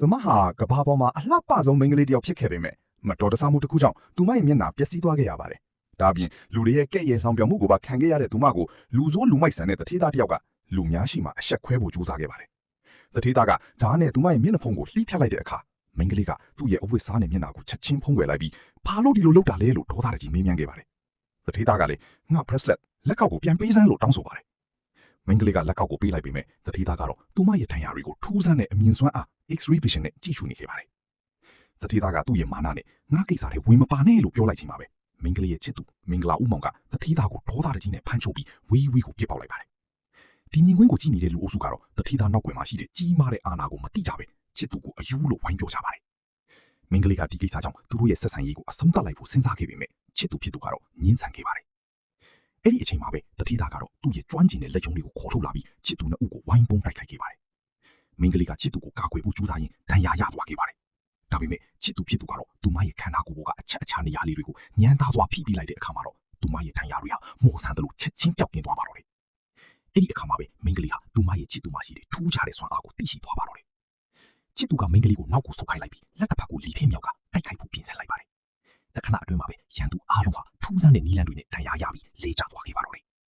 သမဟာကဘာပေါ်မှာအလှပဆုံးမိန်းကလေးတယောက်ဖြစ်ခဲ့ပေမဲ့မတော်တဆမှုတစ်ခုကြောင့်သူမရဲ့မျက်နှာပျက်စီးသွားခဲ့ရပါတယ်။ဒါအပြင်လူတွေရဲ့ကဲ့ရဲ့လှောင်ပြောင်မှုကိုပါခံခဲ့ရတဲ့သူမကိုလူဆိုးလူမိုက်ဆန်တဲ့တထေးသားတယောက်ကလူများရှိမှအဆက်ခွဲဖို့ကြိုးစားခဲ့ပါတယ်။တထေးသားကဓာတ်နဲ့သူမရဲ့မျက်နှာဖုံးကိုလှိဖြတ်လိုက်တဲ့အခါမိန်းကလေးကသူ့ရဲ့အဝတ်စားနဲ့မျက်နှာကိုချက်ချင်းဖုံးကွယ်လိုက်ပြီးဘာလို့ဒီလိုလုပ်တာလဲလို့ဒေါသတကြီးမေးမြန်းခဲ့ပါတယ်။တထေးသားကလည်းငါ bracelet လက်ကောက်ကိုပြန်ပေးစမ်းလို့တောင်းဆိုပါတယ်။မိန်းကလေးကလက်ကောက်ကိုပေးလိုက်ပေမဲ့တထေးသားကတော့သူမရဲ့ဒဏ်ရာတွေကိုထူးဆန်းတဲ့အမြင်စွမ်းအား X-ray vision နဲ့ကြည့်ရှုနေခဲ့ပါတယ်။တထေးသားကသူ့ရဲ့မာနနဲ့ငါကိစ္စတွေဝင်မပါနဲ့လို့ပြောလိုက်ချိန်မှာပဲမိန်းကလေးရဲ့ချစ်သူမင်္ဂလာဦးမောင်ကတထေးသားကိုဒေါသတကြီးနဲ့ဖမ်းချုပ်ပြီးဝေးဝေးကိုပြစ်ပေါက်လိုက်ပါတယ်။ဒီမြင်ကွင်းကိုကြည့်နေတဲ့လူအုပ်စုကတော့တထေးသားနောက်ကွယ်မှာရှိတဲ့ကြီးမားတဲ့အာဏာကိုမတိကြပဲချစ်သူကိုအယူလို့ဝိုင်းပြောကြပါတယ်။မိန်းကလေးကဒီကိစ္စကြောင့်သူတို့ရဲ့ဆက်ဆံရေးကိုအဆုံးသတ်လိုက်ဖို့စဉ်းစားခဲ့ပေမဲ့ချစ်သူဖြစ်သူကတော့ငြင်းဆန်ခဲ့ပါတယ်။အဲ့ဒီအချိန်မှာပဲတထေးသားကတော့သူ့ရဲ့ကျွမ်းကျင်တဲ့လက်ရုံးတွေကိုခေါ်ထုတ်လာပြီးချစ်သူနှစ်ဦးကိုဝိုင်းပုံးတိုက်ခိုက်ခဲ့ပါတယ်။မိန်းကလေးကချစ်သူကိုကာကွယ်ဖို့ကြိုးစားရင်ဒဏ်ရာရသွားခဲ့ပါတယ်။ဒါပေမဲ့ချစ်သူဖြစ်သူကတော့သူမရဲ့ခန္ဓာကိုယ်ပေါ်ကအချက်အခြာနေရာလေးတွေကိုညံသားစွာဖိပြီးလိုက်တဲ့အခါမှာတော့သူမရဲ့ဒဏ်ရာတွေဟာမော်ဆန်တယ်လို့ချက်ချင်းပျောက်ကင်းသွားပါတော့တယ်။အဲ့ဒီအခါမှာပဲမိန်းကလေးဟာသူမရဲ့ချစ်သူမရှိတဲ့ထူးခြားတဲ့စွမ်းအားကိုသိရှိသွားပါတော့တယ်။ချစ်သူကမိန်းကလေးကိုနောက်ကိုဆုတ်ခိုင်းလိုက်ပြီးလက်တစ်ဖက်ကိုလီထင်းမြောက်ကတိုက်ခိုက်ဖို့ပြင်ဆင်လိုက်ပါတယ်။တခဏအတွင်းမှာပဲရန်သူအားလုံးဟာထူးဆန်းတဲ့နီးလန်းတွေနဲ့ဒဏ်ရာရပြီးလေကျ